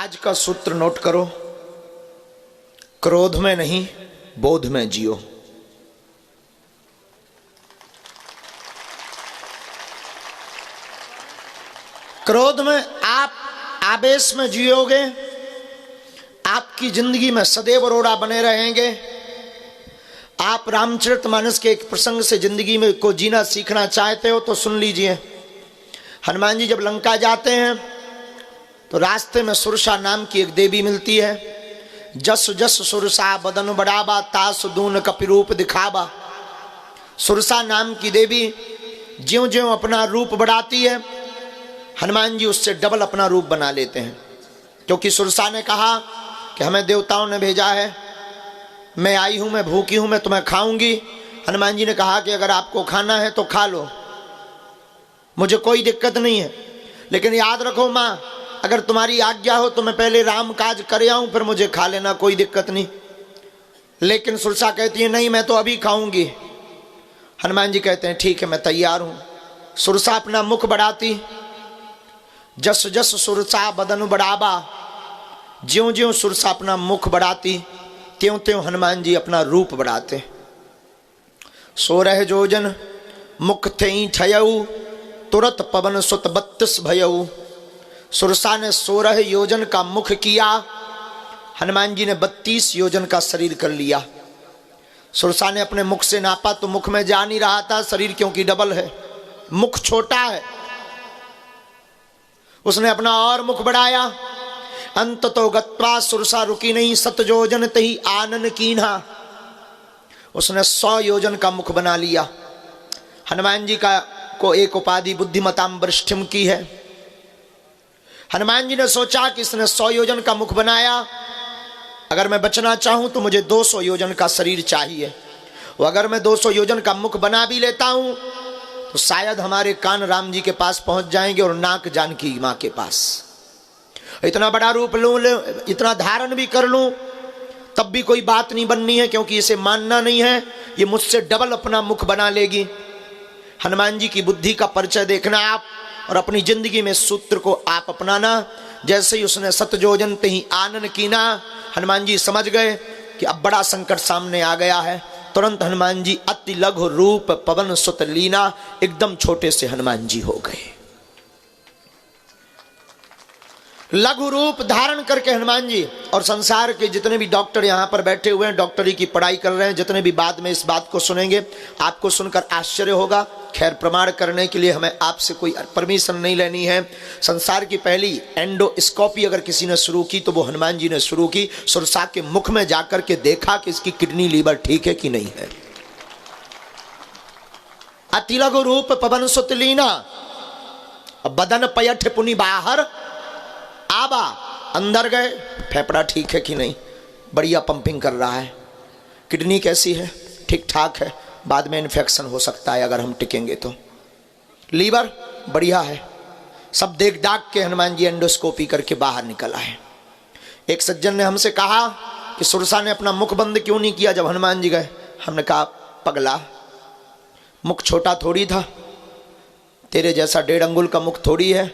आज का सूत्र नोट करो, क्रोध में नहीं बोध में जियो। क्रोध में आप आवेश में जियोगे, आपकी जिंदगी में सदैव रोड़ा बने रहेंगे। आप रामचरितमानस के एक प्रसंग से जिंदगी में को जीना सीखना चाहते हो तो सुन लीजिए। हनुमान जी जब लंका जाते हैं तो रास्ते में सुरसा नाम की एक देवी मिलती है। जस जस सुरसा बदन बढ़ावा, तास दून कपिरूप दिखावा। सुरसा नाम की देवी ज्यों ज्यों अपना रूप बढ़ाती है, हनुमान जी उससे डबल अपना रूप बना लेते हैं। क्योंकि सुरसा ने कहा कि हमें देवताओं ने भेजा है, मैं आई हूं, मैं भूखी हूं, मैं तुम्हें खाऊंगी। हनुमान जी ने कहा कि अगर आपको खाना है तो खा लो, मुझे कोई दिक्कत नहीं है, लेकिन याद रखो मां, अगर तुम्हारी आज्ञा हो तो मैं पहले राम काज कर आऊं, फिर मुझे खा लेना, कोई दिक्कत नहीं। लेकिन सुरसा कहती है नहीं, मैं तो अभी खाऊंगी। हनुमान जी कहते हैं ठीक है, मैं तैयार हूं। सुरसा अपना मुख बढ़ाती, जस जस सुरसा बदन बढ़ावा, ज्यों ज्यों सुरसा अपना मुख बढ़ाती त्यों त्यों हनुमान जी अपना रूप बढ़ाते। 16 जोजन मुख थे ठयऊ, तुरत पवन सुत 32 भयऊ। सुरसा ने 16 योजन का मुख किया, हनुमान जी ने 32 योजन का शरीर कर लिया। सुरसा ने अपने मुख से नापा तो मुख में जा नहीं रहा था, शरीर क्योंकि डबल है, मुख छोटा है। उसने अपना और मुख बढ़ाया, अंत तो गत्वा सुरसा रुकी नहीं, 7 योजन तही आनन कीन्हा। उसने 100 योजन का मुख बना लिया। हनुमान जी का को एक उपाधि बुद्धिमताम वरिष्ठिम की है। हनुमान जी ने सोचा कि इसने 100 योजन का मुख बनाया, अगर मैं बचना चाहूं तो मुझे 200 योजन का शरीर चाहिए। और अगर मैं 200 योजन का मुख बना भी लेता हूं तो शायद हमारे कान राम जी के पास पहुंच जाएंगे और नाक जानकी मां के पास। इतना बड़ा रूप लूं, इतना धारण भी कर लूं, तब भी कोई बात नहीं बननी है, क्योंकि इसे मानना नहीं है, ये मुझसे डबल अपना मुख बना लेगी। हनुमान जी की बुद्धि का परिचय देखना आप, और अपनी जिंदगी में सूत्र को आप अपनाना। जैसे ही उसने 7 योजन तही आनन कीना, हनुमान जी समझ गए कि अब बड़ा संकट सामने आ गया है। तुरंत हनुमान जी अति लघु रूप पवन सुत लीना, एकदम छोटे से हनुमान जी हो गए। लघु रूप धारण करके हनुमान जी, और संसार के जितने भी डॉक्टर यहाँ पर बैठे हुए हैं, डॉक्टरी की पढ़ाई कर रहे हैं, जितने भी बाद में इस बात को सुनेंगे, आपको सुनकर आश्चर्य होगा। खैर, प्रमाण करने के लिए हमें आपसे कोई परमिशन नहीं लेनी है। संसार की पहली एंडोस्कोपी अगर किसी ने शुरू की तो वो हनुमान जी ने शुरू की। सुरसा के मुख में जाकर के देखा कि इसकी किडनी लीवर ठीक है कि नहीं है। अति लघु रूप पवन सुत लीना, बदन पयठ पुनि बाहर आबा। अंदर गए, फेफड़ा ठीक है कि नहीं, बढ़िया पंपिंग कर रहा है। किडनी कैसी है, ठीक ठाक है, बाद में इन्फेक्शन हो सकता है अगर हम टिकेंगे तो। लीवर बढ़िया है। सब देख दाग के हनुमान जी एंडोस्कोपी करके बाहर निकल आए। एक सज्जन ने हमसे कहा कि सुरसा ने अपना मुख बंद क्यों नहीं किया जब हनुमान जी गए। हमने कहा पगला, मुख छोटा थोड़ी था, तेरे जैसा 1.5 अंगुल का मुख थोड़ी है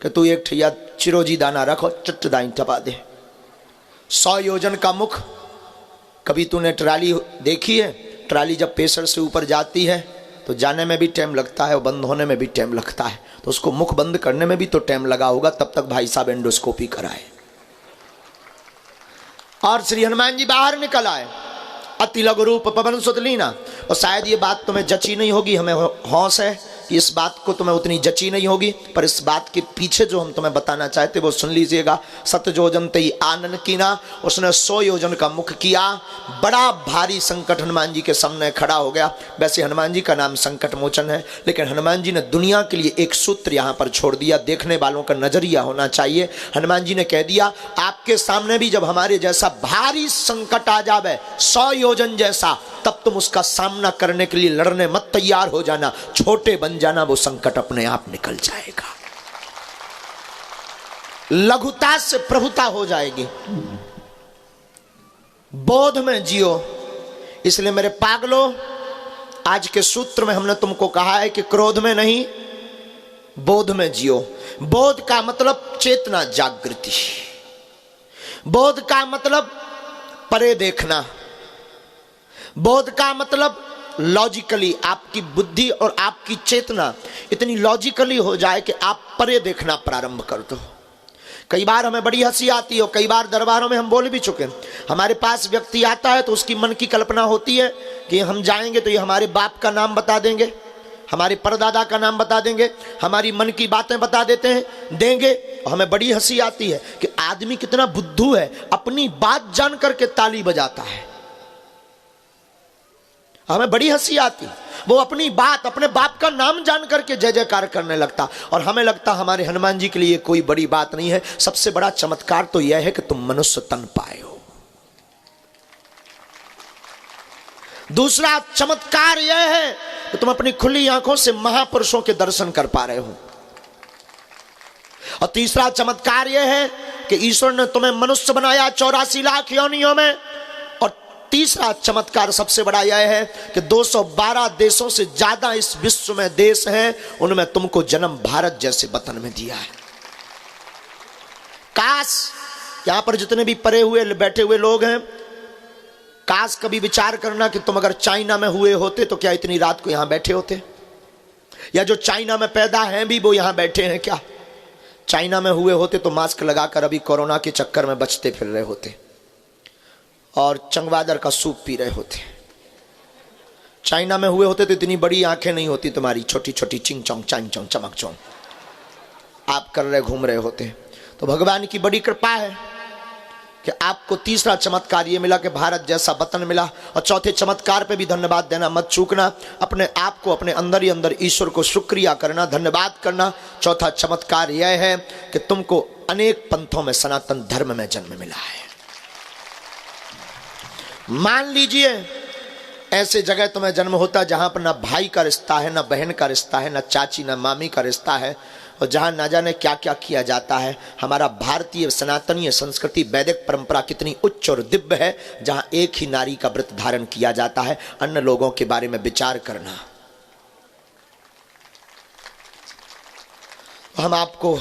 कि तू एक ठिया चिरोजी दाना रखो चट दाई टपा दे। 100 योजन का मुख। कभी तूने ट्राली देखी है? ट्राली जब पेसर से ऊपर जाती है तो जाने में भी टाइम लगता है और बंद होने में भी टाइम लगता है, तो उसको मुख बंद करने में भी तो टाइम लगा होगा, तब तक भाई साहब एंडोस्कोपी कराए। और श्री हनुमान जी बाहर निकल आए, अति लघु रूप पवन सुत लीना। और शायद ये बात तुम्हें जची नहीं होगी, हमें हौस है कि इस बात को तुम्हें उतनी जची नहीं होगी, पर इस बात के पीछे जो हम तुम्हें बताना चाहते वो सुन लीजिएगा। 7 योजन तई आनन कीना, उसने 100 योजन का मुख किया। बड़ा भारी संकट हनुमान जी के सामने खड़ा हो गया। वैसे हनुमान जी का नाम संकट मोचन है, लेकिन हनुमान जी ने दुनिया के लिए एक सूत्र यहाँ पर छोड़ दिया। देखने वालों का नजरिया होना चाहिए। हनुमान जी ने कह दिया, आपके सामने भी जब हमारे जैसा भारी संकट आ जावे, 100 योजन जैसा, तब तुम उसका सामना करने के लिए लड़ने मत तैयार हो जाना, छोटे बन जाना, वो संकट अपने आप निकल जाएगा। लघुता से प्रभुता हो जाएगी। बोध में जियो। इसलिए मेरे पागलों, आज के सूत्र में हमने तुमको कहा है कि क्रोध में नहीं बोध में जियो। बोध का मतलब चेतना जागृति। बोध का मतलब परे देखना, बोध का मतलब लॉजिकली आपकी बुद्धि और आपकी चेतना इतनी लॉजिकली हो जाए कि आप परे देखना प्रारंभ कर दो। कई बार हमें बड़ी हंसी आती है और कई बार दरबारों में हम बोल भी चुके हैं, हमारे पास व्यक्ति आता है तो उसकी मन की कल्पना होती है कि हम जाएंगे तो ये हमारे बाप का नाम बता देंगे, हमारे परदादा का नाम बता देंगे, हमारी मन की बातें बता देते हैं देंगे। और हमें बड़ी हंसी आती है कि आदमी कितना बुद्धू है, अपनी बात जान करके ताली बजाता है। हमें बड़ी हंसी आती, वो अपनी बात अपने बाप का नाम जान करके जय जयकार करने लगता, और हमें लगता हमारे हनुमान जी के लिए कोई बड़ी बात नहीं है। सबसे बड़ा चमत्कार तो यह है कि तुम मनुष्य तन पाए हो। दूसरा चमत्कार यह है कि तुम अपनी खुली आंखों से महापुरुषों के दर्शन कर पा रहे हो। और तीसरा चमत्कार यह है कि ईश्वर ने तुम्हें मनुष्य बनाया 84 लाख योनियों में। और तीसरा चमत्कार सबसे बड़ा यह है कि 212 देशों से ज्यादा इस विश्व में देश हैं, उनमें तुमको जन्म भारत जैसे वतन में दिया है। काश यहां पर जितने भी परे हुए बैठे हुए लोग हैं, काश कभी विचार करना कि तुम अगर चाइना में हुए होते तो क्या इतनी रात को यहां बैठे होते, या जो चाइना में पैदा हैं भी वो यहां बैठे हैं, क्या चाइना में हुए होते तो मास्क लगाकर अभी कोरोना के चक्कर में बचते फिर रहे होते और चंगवादर का सूप पी रहे होते। चाइना में हुए होते तो इतनी बड़ी आंखें नहीं होती तुम्हारी, छोटी छोटी चिंग चौंग चांग चौंग चमक चौंग आप कर रहे घूम रहे होते। तो भगवान की बड़ी कृपा है कि आपको तीसरा चमत्कार ये मिला कि भारत जैसा वतन मिला। और चौथे चमत्कार पे भी धन्यवाद देना मत चूकना, अपने आप को अपने अंदर ही अंदर ईश्वर को शुक्रिया करना, धन्यवाद करना। चौथा चमत्कार यह है कि तुमको अनेक पंथों में सनातन धर्म में जन्म मिला है। मान लीजिए ऐसे जगह तुम्हें जन्म होता जहां पर ना भाई का रिश्ता है, ना बहन का रिश्ता है, ना चाची ना मामी का रिश्ता है, और जहां ना जाने क्या क्या किया जाता है। हमारा भारतीय सनातनीय संस्कृति वैदिक परंपरा कितनी उच्च और दिव्य है, जहां एक ही नारी का व्रत धारण किया जाता है। अन्य लोगों के बारे में विचार करना। हम आपको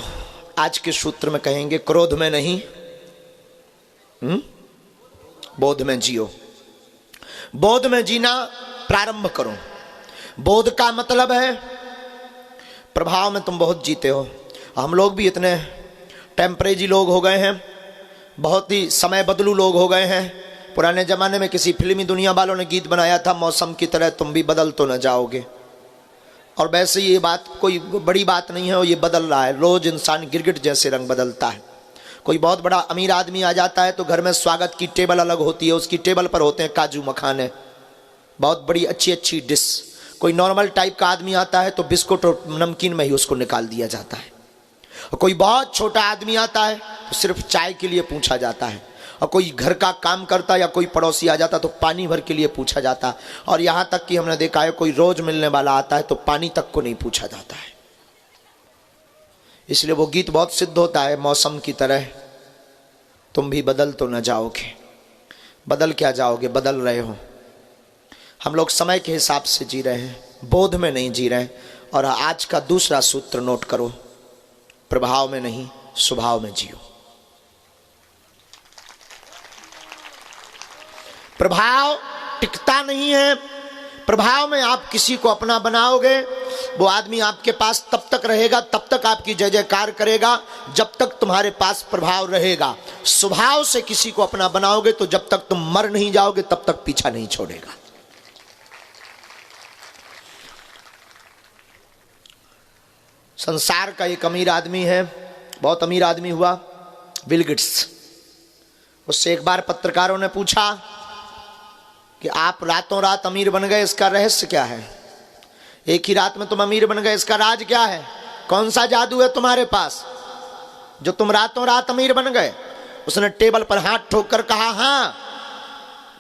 आज के सूत्र में कहेंगे, क्रोध में नहीं बोध में जियो। बोध में जीना प्रारंभ करो। बोध का मतलब है प्रभाव में तुम बहुत जीते हो। हम लोग भी इतने टेम्परेरी लोग हो गए हैं, बहुत ही समय बदलू लोग हो गए हैं। पुराने ज़माने में किसी फिल्मी दुनिया वालों ने गीत बनाया था, मौसम की तरह तुम भी बदल तो न जाओगे। और वैसे ये बात कोई बड़ी बात नहीं है, और ये बदल रहा है। रोज़ इंसान गिरगिट जैसे रंग बदलता है। कोई बहुत बड़ा अमीर आदमी आ जाता है तो घर में स्वागत की टेबल अलग होती है, उसकी टेबल पर होते हैं काजू मखाने, बहुत बड़ी अच्छी अच्छी डिश। कोई नॉर्मल टाइप का आदमी आता है तो बिस्कुट और नमकीन में ही उसको निकाल दिया जाता है। और कोई बहुत छोटा आदमी आता है तो सिर्फ चाय के लिए पूछा जाता है। और कोई घर का काम करता या कोई पड़ोसी आ जाता तो पानी भर के लिए पूछा जाता। और यहाँ तक कि हमने देखा है कोई रोज मिलने वाला आता है तो पानी तक को नहीं पूछा जाता है। इसलिए वो गीत बहुत सिद्ध होता है, मौसम की तरह तुम भी बदल तो न जाओगे। बदल क्या जाओगे, बदल रहे हो। हम लोग समय के हिसाब से जी रहे हैं, बोध में नहीं जी रहे। और आज का दूसरा सूत्र नोट करो, प्रभाव में नहीं स्वभाव में जियो। प्रभाव टिकता नहीं है। प्रभाव में आप किसी को अपना बनाओगे, वो आदमी आपके पास तब तक रहेगा, तब तक आपकी जय जयकार करेगा जब तक तुम्हारे पास प्रभाव रहेगा। स्वभाव से किसी को अपना बनाओगे तो जब तक तुम मर नहीं जाओगे तब तक पीछा नहीं छोड़ेगा। संसार का एक अमीर आदमी है, बहुत अमीर आदमी हुआ, बिल गेट्स। उससे एक बार पत्रकारों ने पूछा कि आप रातों रात अमीर बन गए, इसका रहस्य क्या है? एक ही रात में तुम अमीर बन गए, इसका राज क्या है? कौन सा जादू है तुम्हारे पास जो तुम रातों रात अमीर बन गए? उसने टेबल पर हाथ ठोक कर कहा, हाँ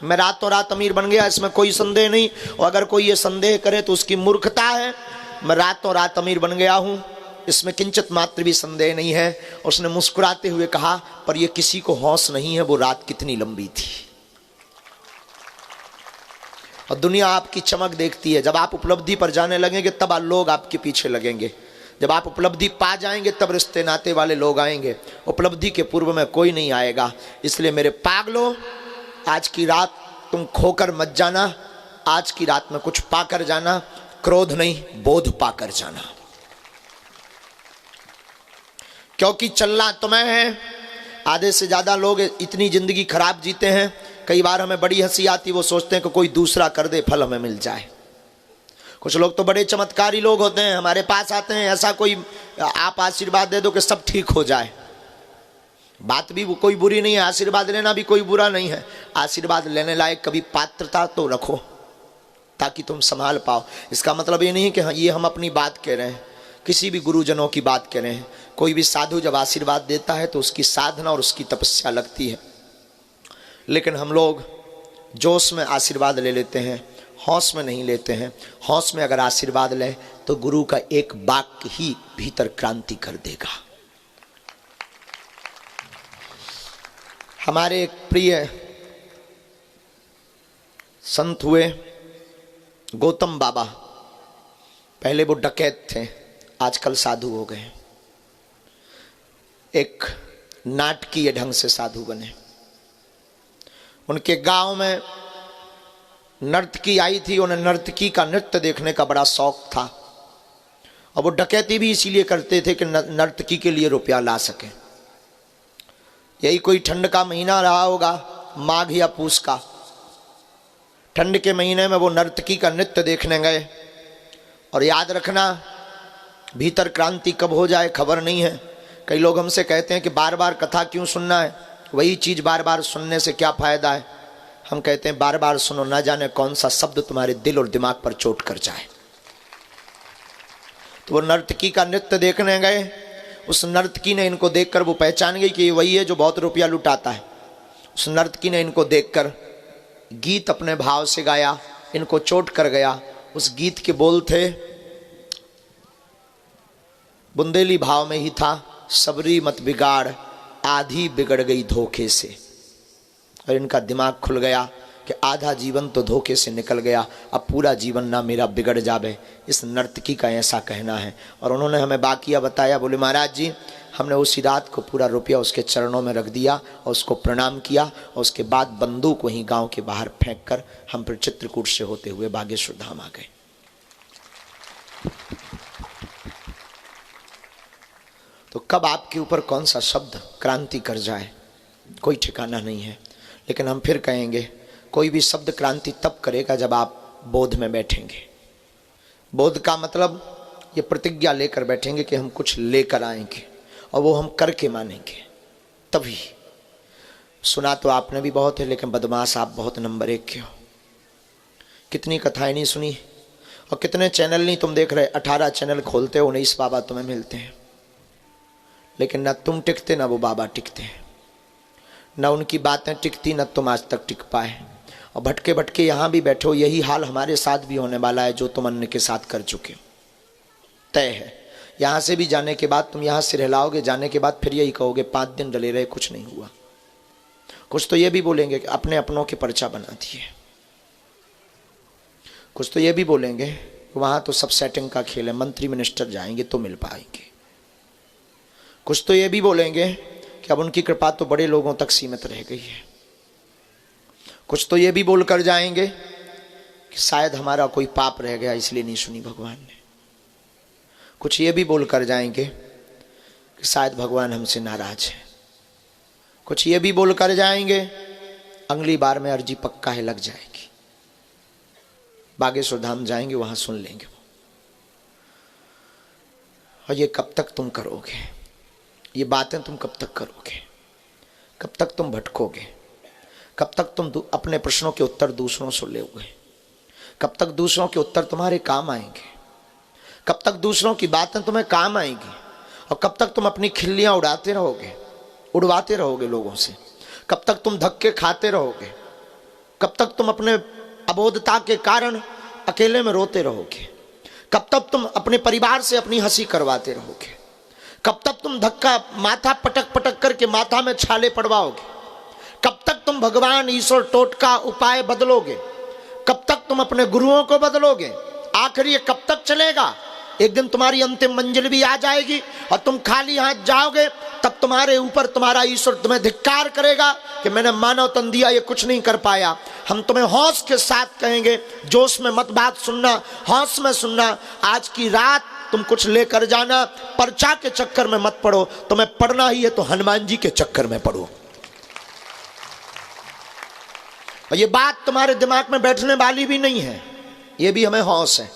मैं रातों रात अमीर बन गया, इसमें कोई संदेह नहीं। और अगर कोई ये संदेह करे तो उसकी मूर्खता है। मैं रातों रात अमीर बन गया हूं, इसमें किंचित मात्र भी संदेह नहीं है। उसने मुस्कुराते हुए कहा, पर यह किसी को होश नहीं है वो रात कितनी लंबी थी। और दुनिया आपकी चमक देखती है। जब आप उपलब्धि पर जाने लगेंगे तब लोग आपके पीछे लगेंगे। जब आप उपलब्धि पा जाएंगे तब रिश्ते नाते वाले लोग आएंगे, उपलब्धि के पूर्व में कोई नहीं आएगा। इसलिए मेरे पागलों, आज की रात तुम खोकर मत जाना, आज की रात में कुछ पाकर जाना, क्रोध नहीं बोध पाकर जाना, क्योंकि चलना तुम्हें है। आधे से ज्यादा लोग इतनी जिंदगी खराब जीते हैं, कई बार हमें बड़ी हंसी आती, वो सोचते हैं कि कोई दूसरा कर दे, फल हमें मिल जाए। कुछ लोग तो बड़े चमत्कारी लोग होते हैं, हमारे पास आते हैं, ऐसा कोई आप आशीर्वाद दे दो कि सब ठीक हो जाए। बात भी वो कोई बुरी नहीं है, आशीर्वाद लेना भी कोई बुरा नहीं है। आशीर्वाद लेने लायक कभी पात्रता तो रखो ताकि तुम संभाल पाओ। इसका मतलब ये नहीं कि हाँ ये हम अपनी बात कह रहे हैं, किसी भी गुरुजनों की बात कह रहे हैं। कोई भी साधु जब आशीर्वाद देता है तो उसकी साधना और उसकी तपस्या लगती है, लेकिन हम लोग जोश में आशीर्वाद ले लेते हैं, हौस में नहीं लेते हैं। हौस में अगर आशीर्वाद ले तो गुरु का एक वाक्य ही भीतर क्रांति कर देगा। हमारे एक प्रिय संत हुए गौतम बाबा, पहले वो डकैत थे, आजकल साधु हो गए। एक नाटकीय ढंग से साधु बने। उनके गांव में नर्तकी आई थी, उन्हें नर्तकी का नृत्य देखने का बड़ा शौक था, और वो डकैती भी इसीलिए करते थे कि नर्तकी के लिए रुपया ला सके। यही कोई ठंड का महीना रहा होगा, माघ या पूस का। ठंड के महीने में वो नर्तकी का नृत्य देखने गए, और याद रखना भीतर क्रांति कब हो जाए खबर नहीं है। कई लोग हमसे कहते हैं कि बार बार कथा क्यों सुनना है, वही चीज़ बार बार सुनने से क्या फ़ायदा है। हम कहते हैं बार बार सुनो, ना जाने कौन सा शब्द तुम्हारे दिल और दिमाग पर चोट कर जाए। तो वो नर्तकी का नृत्य देखने गए। उस नर्तकी ने इनको देखकर, वो पहचान गई कि ये वही है जो बहुत रुपया लुटाता है। उस नर्तकी ने इनको देखकर गीत अपने भाव से गाया, इनको चोट कर गया। उस गीत के बोल थे, बुंदेली भाव में ही था, सबरी मत बिगाड़ आधी बिगड़ गई धोखे से। और इनका दिमाग खुल गया कि आधा जीवन तो धोखे से निकल गया, अब पूरा जीवन ना मेरा बिगड़ जावे। इस नर्तकी का ऐसा कहना है। और उन्होंने हमें बाकिया बताया, बोले महाराज जी हमने उसी रात को पूरा रुपया उसके चरणों में रख दिया और उसको प्रणाम किया, और उसके बाद बंदूक वहीं गांव के बाहर फेंक कर हम फिर चित्रकूट से होते हुए बागेश्वर धाम आ गए। तो कब आपके ऊपर कौन सा शब्द क्रांति कर जाए कोई ठिकाना नहीं है। लेकिन हम फिर कहेंगे, कोई भी शब्द क्रांति तब करेगा जब आप बोध में बैठेंगे। बोध का मतलब ये प्रतिज्ञा लेकर बैठेंगे कि हम कुछ लेकर आएंगे और वो हम करके मानेंगे, तभी। सुना तो आपने भी बहुत है, लेकिन बदमाश आप बहुत नंबर 1 के हो। कितनी कथाएं नहीं सुनी और कितने चैनल नहीं तुम देख रहे। 18 चैनल खोलते हो, 19 बाबा तुम्हें मिलते हैं, लेकिन ना तुम टिकते ना वो बाबा टिकते हैं, ना उनकी बातें टिकती ना तुम आज तक टिक पाए। और भटके भटके यहाँ भी बैठो, यही हाल हमारे साथ भी होने वाला है जो तुम अन्य के साथ कर चुके हो। तय है, यहाँ से भी जाने के बाद तुम यहाँ से रहलाओगे, जाने के बाद फिर यही कहोगे 5 दिन डले रहे कुछ नहीं हुआ। कुछ तो ये भी बोलेंगे कि अपने अपनों के पर्चा बना दिए, कुछ तो ये भी बोलेंगे वहाँ तो सब सेटिंग का खेल है, मंत्री मिनिस्टर जाएंगे तो मिल पाएंगे। कुछ तो ये भी बोलेंगे कि अब उनकी कृपा तो बड़े लोगों तक सीमित रह गई है। कुछ तो ये भी बोल कर जाएंगे कि शायद हमारा कोई पाप रह गया इसलिए नहीं सुनी भगवान ने। कुछ ये भी बोल कर जाएंगे कि शायद भगवान हमसे नाराज है। कुछ ये भी बोल कर जाएंगे अगली बार में अर्जी पक्का है लग जाएगी, बागेश्वर धाम जाएंगे वहां सुन लेंगे वो। और ये कब तक तुम करोगे, ये बातें तुम कब तक करोगे, कब तक तुम भटकोगे, कब तक तुम अपने प्रश्नों के उत्तर दूसरों से लोगे, कब तक दूसरों के उत्तर तुम्हारे काम आएंगे, कब तक दूसरों की बातें तुम्हें काम आएंगी, और कब तक तुम अपनी खिल्लियां उड़ाते रहोगे, उड़वाते रहोगे लोगों से, कब तक तुम धक्के खाते रहोगे, कब तक तुम अपने अबोधता के कारण अकेले में रोते रहोगे, कब तक तुम अपने परिवार से अपनी हंसी करवाते रहोगे, कब तक तुम धक्का माथा पटक पटक करके माथा में छाले पड़वाओगे, कब तक तुम भगवान ईश्वर टोटका उपाय बदलोगे, कब तक तुम अपने गुरुओं को बदलोगे। आखिर ये कब तक चलेगा। एक दिन तुम्हारी अंतिम मंजिल भी आ जाएगी और तुम खाली हाथ जाओगे, तब तुम्हारे ऊपर तुम्हारा ईश्वर तुम्हें धिक्कार करेगा कि मैंने मानव तन दिया, ये कुछ नहीं कर पाया। हम तुम्हें हौस के साथ कहेंगे, जोश में मत बात सुनना, हौस में सुनना। आज की रात तुम कुछ लेकर जाना, पर्चा के चक्कर में मत पड़ो। तुम्हें पढ़ना ही है तो हनुमान जी के चक्कर में पढ़ो। और ये बात तुम्हारे दिमाग में बैठने वाली भी नहीं है, ये भी हमें हौस है।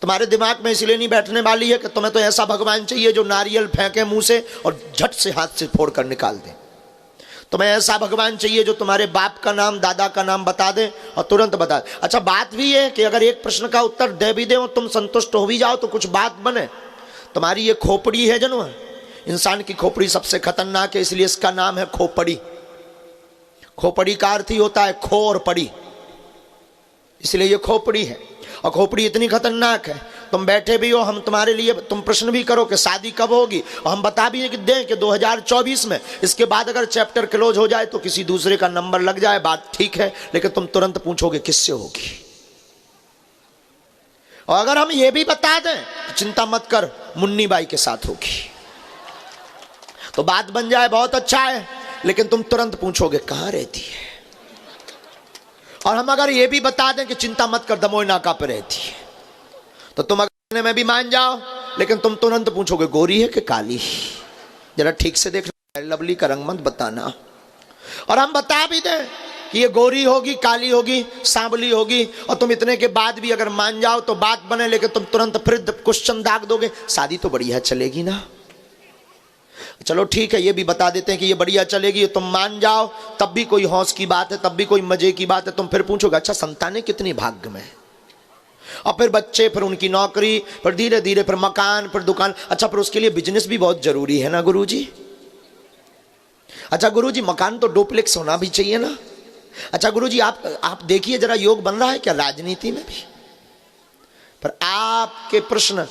तुम्हारे दिमाग में इसलिए नहीं बैठने वाली है कि तुम्हें तो ऐसा भगवान चाहिए जो नारियल फेंके मुंह से और झट से हाथ से फोड़ कर निकाल दे। तुम्हें ऐसा भगवान चाहिए जो तुम्हारे बाप का नाम, दादा का नाम बता दे और तुरंत बता दे। अच्छा, बात भी है कि अगर एक प्रश्न का उत्तर दे भी दे और तुम संतुष्ट हो भी जाओ तो कुछ बात बने। तुम्हारी ये खोपड़ी है जनो, इंसान की खोपड़ी सबसे खतरनाक है, इसलिए इसका नाम है खोपड़ी। खोपड़ी का अर्थ ही होता है खो और पड़ी, इसलिए ये खोपड़ी है। और खोपड़ी इतनी खतरनाक है, तुम बैठे भी हो, हम तुम्हारे लिए, तुम प्रश्न भी करो कि शादी कब होगी, और हम बता भी कि दें कि 2024 में, इसके बाद अगर चैप्टर क्लोज हो जाए तो किसी दूसरे का नंबर लग जाए, बात ठीक है, लेकिन तुम तुरंत पूछोगे किससे होगी। और अगर हम ये भी बता दें तो चिंता मत कर, मुन्नी बाई के साथ होगी, तो बात बन जाए, बहुत अच्छा है, लेकिन तुम तुरंत पूछोगे कहां रहती है। और हम अगर ये भी बता दें कि चिंता मत कर, दमोई नाका पर रहती है, तो तुम अगर में भी मान जाओ, लेकिन तुम तुरंत पूछोगे गोरी है कि काली। जरा ठीक से देखना, लवली का रंग मत बताना। और हम बता भी दें कि ये गोरी होगी, काली होगी, सांवली होगी, और तुम इतने के बाद भी अगर मान जाओ तो बात बने, लेकिन तुम तुरंत फिर क्वेश्चन दाग दोगे, शादी तो बढ़िया चलेगी ना। चलो ठीक है, ये भी बता देते हैं कि ये बढ़िया चलेगी, तुम मान जाओ, तब भी कोई हौस की बात है, तब भी कोई मजे की बात है। तुम फिर पूछोगे अच्छा संतानें कितनी भाग्य में, और फिर बच्चे, फिर उनकी नौकरी, फिर धीरे धीरे फिर मकान, फिर दुकान। अच्छा, फिर उसके लिए बिजनेस भी बहुत जरूरी है ना गुरुजी। अच्छा गुरुजी, मकान तो डुप्लेक्स होना भी चाहिए ना। अच्छा गुरुजी, आप देखिए जरा, योग बन रहा है क्या राजनीति में भी। पर आपके प्रश्न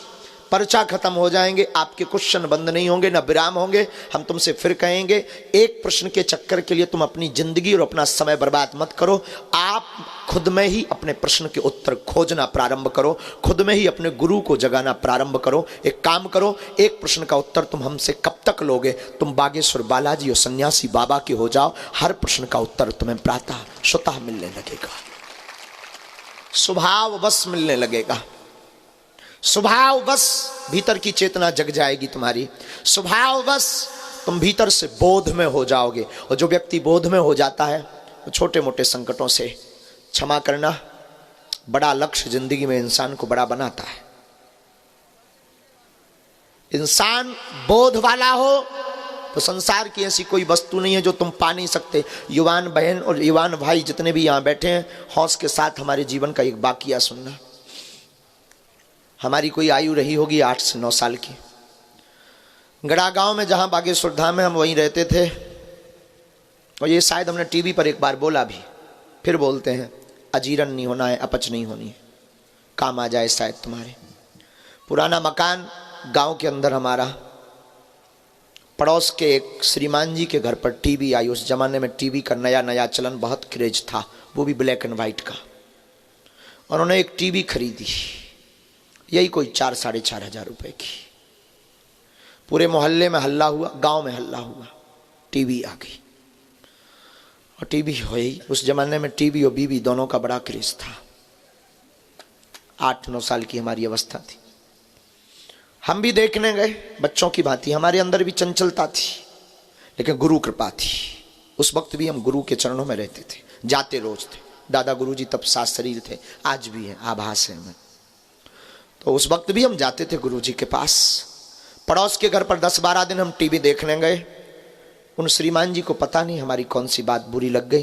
पर्चा खत्म हो जाएंगे, आपके क्वेश्चन बंद नहीं होंगे, ना विराम होंगे। हम तुमसे फिर कहेंगे, एक प्रश्न के चक्कर के लिए तुम अपनी जिंदगी और अपना समय बर्बाद मत करो। आप खुद में ही अपने प्रश्न के उत्तर खोजना प्रारंभ करो, खुद में ही अपने गुरु को जगाना प्रारंभ करो। एक काम करो, एक प्रश्न का उत्तर तुम हमसे कब तक लोगे? तुम बागेश्वर बालाजी और सन्यासी बाबा के हो जाओ, हर प्रश्न का उत्तर तुम्हें प्रातः स्वतः मिलने लगेगा, स्वभाव बस मिलने लगेगा। स्वभाव बस भीतर की चेतना जग जाएगी तुम्हारी, स्वभाव बस तुम भीतर से बोध में हो जाओगे। और जो व्यक्ति बोध में हो जाता है वो छोटे मोटे संकटों से, क्षमा करना, बड़ा लक्ष्य जिंदगी में इंसान को बड़ा बनाता है। इंसान बोध वाला हो तो संसार की ऐसी कोई वस्तु नहीं है जो तुम पा नहीं सकते। युवान बहन और युवान भाई जितने भी यहाँ बैठे हैं, हौस के साथ हमारे जीवन का एक वाकया सुनना। हमारी कोई आयु रही होगी 8 से 9 साल की। गड़ा गांव में जहां बागेश्वर धाम में, हम वहीं रहते थे। और ये शायद हमने टीवी पर एक बार बोला भी, फिर बोलते हैं, अजीर्ण नहीं होना है, अपच नहीं होनी है, काम आ जाए शायद तुम्हारे। पुराना मकान गांव के अंदर हमारा, पड़ोस के एक श्रीमान जी के घर पर टीवी आई। उस जमाने में टीवी का नया नया चलन, बहुत क्रेज था, वो भी ब्लैक एंड वाइट का। उन्होंने एक टीवी खरीदी, यही कोई 4-4.5 हजार रुपए की। पूरे मोहल्ले में हल्ला हुआ, गांव में हल्ला हुआ, टीवी आ गई। और टीवी हुई, उस जमाने में टीवी और बीवी दोनों का बड़ा क्रेज था। 8-9 साल की हमारी अवस्था थी। हम भी देखने गए बच्चों की भांति, हमारे अंदर भी चंचलता थी, लेकिन गुरु कृपा थी। उस वक्त भी हम गुरु के चरणों में रहते थे, जाते रोज थे। दादा गुरु जी तब साथ शरीर थे, आज भी है, आभास है हमें। तो उस वक्त भी हम जाते थे गुरु जी के पास। पड़ोस के घर पर 10-12 दिन हम टीवी देखने गए। उन श्रीमान जी को पता नहीं हमारी कौन सी बात बुरी लग गई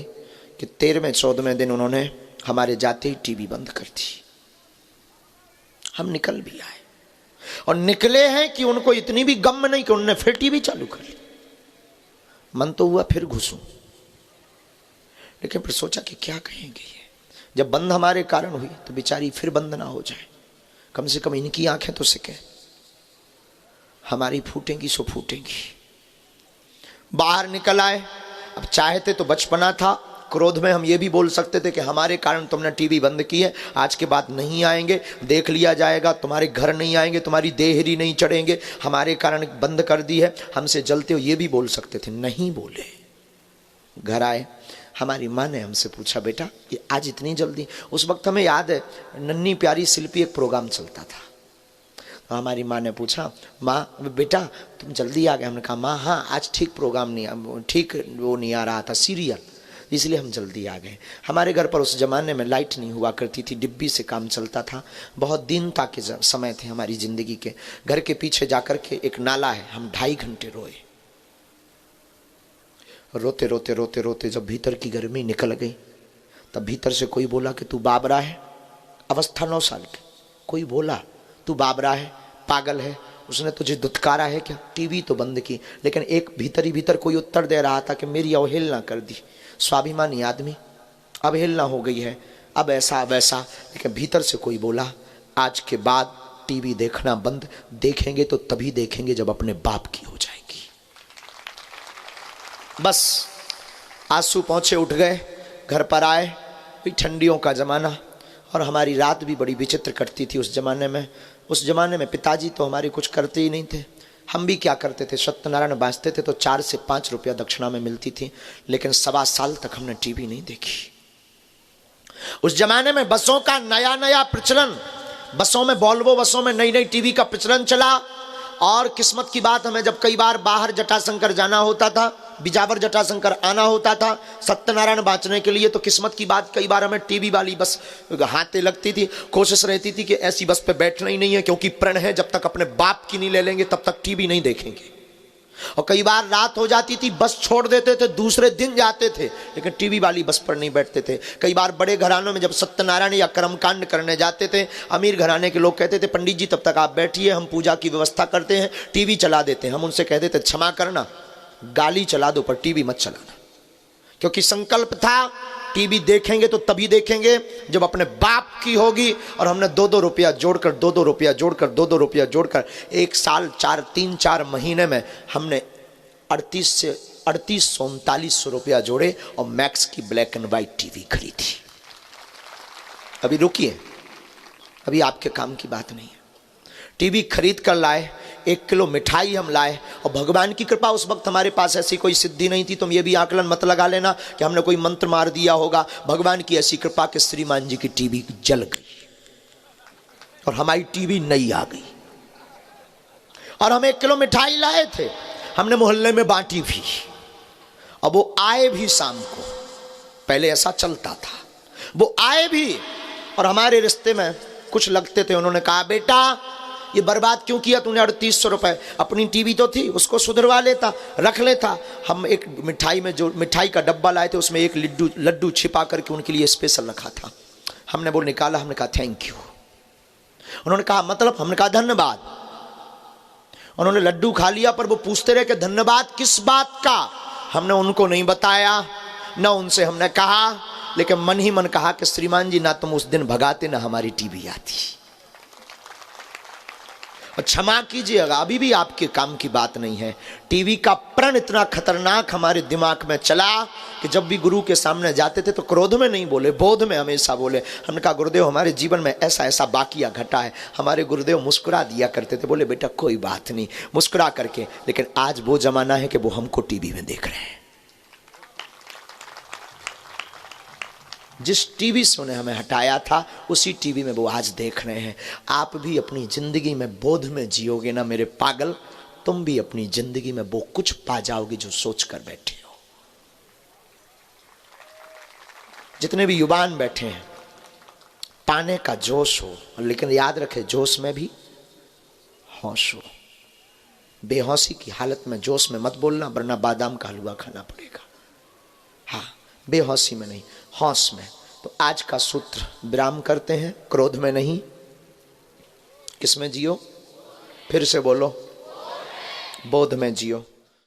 कि 13वें-14वें दिन उन्होंने हमारे जाते ही टीवी बंद कर दी। हम निकल भी आए, और निकले हैं कि उनको इतनी भी गम नहीं कि उन्होंने फिर टीवी चालू कर ली। मन तो हुआ फिर घुसूं, लेकिन फिर सोचा कि क्या कहेंगे ये। जब बंद हमारे कारण हुई तो बेचारी फिर बंद ना हो जाए, कम से कम इनकी आंखें तो सिके। हमारी फूटेंगी सो फूटेंगी। बाहर निकल आए। अब चाहते तो बचपना था, क्रोध में हम ये भी बोल सकते थे कि हमारे कारण तुमने टीवी बंद की है, आज के बाद नहीं आएंगे, देख लिया जाएगा, तुम्हारे घर नहीं आएंगे, तुम्हारी देहरी नहीं चढ़ेंगे, हमारे कारण बंद कर दी है, हमसे जलते हो, ये भी बोल सकते थे। नहीं बोले। घर आए, हमारी माँ ने हमसे पूछा, बेटा ये आज इतनी जल्दी? उस वक्त हमें याद है नन्ही प्यारी शिल्पी एक प्रोग्राम चलता था। तो हमारी माँ ने पूछा, माँ बेटा तुम जल्दी आ गए? हमने कहा माँ हाँ, आज ठीक प्रोग्राम नहीं, ठीक वो नहीं आ रहा था सीरियल, इसलिए हम जल्दी आ गए। हमारे घर पर उस ज़माने में लाइट नहीं हुआ करती थी, डिब्बी से काम चलता था। बहुत दीनता के समय थे हमारी ज़िंदगी के। घर के पीछे जाकर के एक नाला है, हम 2.5 घंटे रोए। रोते रोते रोते रोते जब भीतर की गर्मी निकल गई, तब भीतर से कोई बोला कि तू बाबरा है। अवस्था 9 साल की। कोई बोला तू बाबरा है, पागल है, उसने तुझे दुत्कारा है क्या? टीवी तो बंद की। लेकिन एक भीतर ही भीतर कोई उत्तर दे रहा था कि मेरी अवहेलना कर दी। स्वाभिमानी आदमी, अवहेलना हो गई है, अब ऐसा वैसा। लेकिन भीतर से कोई बोला, आज के बाद टीवी देखना बंद, देखेंगे तो तभी देखेंगे जब अपने बाप की हो जाएगी। बस आंसू पहुँचे, उठ गए, घर पर आए। भाई ठंडियों का ज़माना, और हमारी रात भी बड़ी विचित्र कटती थी उस ज़माने में। उस ज़माने में पिताजी तो हमारे कुछ करते ही नहीं थे। हम भी क्या करते थे, सत्यनारायण बाँचते थे तो 4 से 5 रुपया दक्षिणा में मिलती थी। लेकिन 1.25 साल तक हमने टीवी नहीं देखी। उस ज़माने में बसों का नया नया प्रचलन, बसों में, वॉल्वो बसों में नई नई टीवी का प्रचलन चला। और किस्मत की बात, हमें जब कई बार बाहर जटाशंकर जाना होता था, बिजावर जटाशंकर आना होता था सत्यनारायण बाँचने के लिए, तो किस्मत की बात कई बार हमें टीवी वाली बस हाथे लगती थी। कोशिश रहती थी कि ऐसी बस पे बैठना ही नहीं है, क्योंकि प्रण है जब तक अपने बाप की नहीं ले लेंगे तब तक टीवी नहीं देखेंगे। और कई बार रात हो जाती थी, बस छोड़ देते थे, दूसरे दिन जाते थे, लेकिन टीवी वाली बस पर नहीं बैठते थे। कई बार बड़े घरानों में जब सत्यनारायण या कर्मकांड करने जाते थे, अमीर घराने के लोग कहते थे पंडित जी तब तक आप बैठिए, हम पूजा की व्यवस्था करते हैं, टीवी चला देते हैं। हम उनसे कहते थे क्षमा करना, गाली चला दो पर टीवी मत चलाना, क्योंकि संकल्प था टीवी देखेंगे तो तभी देखेंगे जब अपने बाप की होगी। और हमने 2-2 रुपया जोड़कर, 2-2 रुपया जोड़कर, 2-2 रुपया जोड़कर 1 साल 3-4 महीने में हमने 3800-3900 रुपया जोड़े और मैक्स की ब्लैक एंड व्हाइट टीवी खरीदी। अभी रुकिए, अभी आपके काम की बात नहीं है। टीवी खरीद कर लाए, 1 किलो मिठाई हम लाए, और भगवान की कृपा, उस वक्त हमारे पास ऐसी कोई सिद्धि नहीं थी। तुम ये भी आकलन मत लगा लेना कि हमने कोई मंत्र मार दिया होगा। भगवान की ऐसी कृपा कि श्रीमान जी की टीवी जल गई और हमारी टीवी नई आ गई। और हम 1 किलो मिठाई लाए थे, हमने मोहल्ले में बांटी भी, अब वो आए भी शाम को। पहले ऐसा चलता था, वो आए भी और हमारे रिश्ते में कुछ लगते थे। उन्होंने कहा बेटा ये बर्बाद क्यों किया तूने 3800 रुपए, अपनी टीवी तो थी उसको सुधरवा लेता, रख लेता। हम एक मिठाई में, जो मिठाई का डब्बा लाए थे उसमें एक लड्डू छिपा करके उनके लिए स्पेशल रखा था। हमने वो निकाला, हमने कहा थैंक यू। उन्होंने कहा मतलब? हमने कहा धन्यवाद। उन्होंने लड्डू खा लिया, पर वो पूछते रहे कि धन्यवाद किस बात का। हमने उनको नहीं बताया, न उनसे हमने कहा, लेकिन मन ही मन कहा कि श्रीमान जी ना तुम उस दिन भगाते ना हमारी टीवी आती। और क्षमा कीजिएगा, अभी भी आपके काम की बात नहीं है। टीवी का प्रण इतना खतरनाक हमारे दिमाग में चला कि जब भी गुरु के सामने जाते थे तो क्रोध में नहीं बोले, बोध में हमेशा बोले। हमने कहा गुरुदेव हमारे जीवन में ऐसा ऐसा बाकिया घटा है। हमारे गुरुदेव मुस्कुरा दिया करते थे, बोले बेटा कोई बात नहीं, मुस्कुरा करके। लेकिन आज वो जमाना है कि वो हमको टीवी में देख रहे हैं। जिस टीवी से उन्हें हमें हटाया था उसी टीवी में वो आज देख रहे हैं। आप भी अपनी जिंदगी में बोध में जियोगे ना मेरे पागल, तुम भी अपनी जिंदगी में वो कुछ पा जाओगे जो सोच कर बैठे हो। जितने भी युवान बैठे हैं, पाने का जोश हो, लेकिन याद रखे जोश में भी होश हो। बेहोशी की हालत में जोश में मत बोलना, वरना बादाम का हलवा खाना पड़ेगा। हाँ, बेहोशी में नहीं, होश में। तो आज का सूत्र विराम करते हैं। क्रोध में नहीं, किस में जियो? फिर से बोलो, बोध में जियो।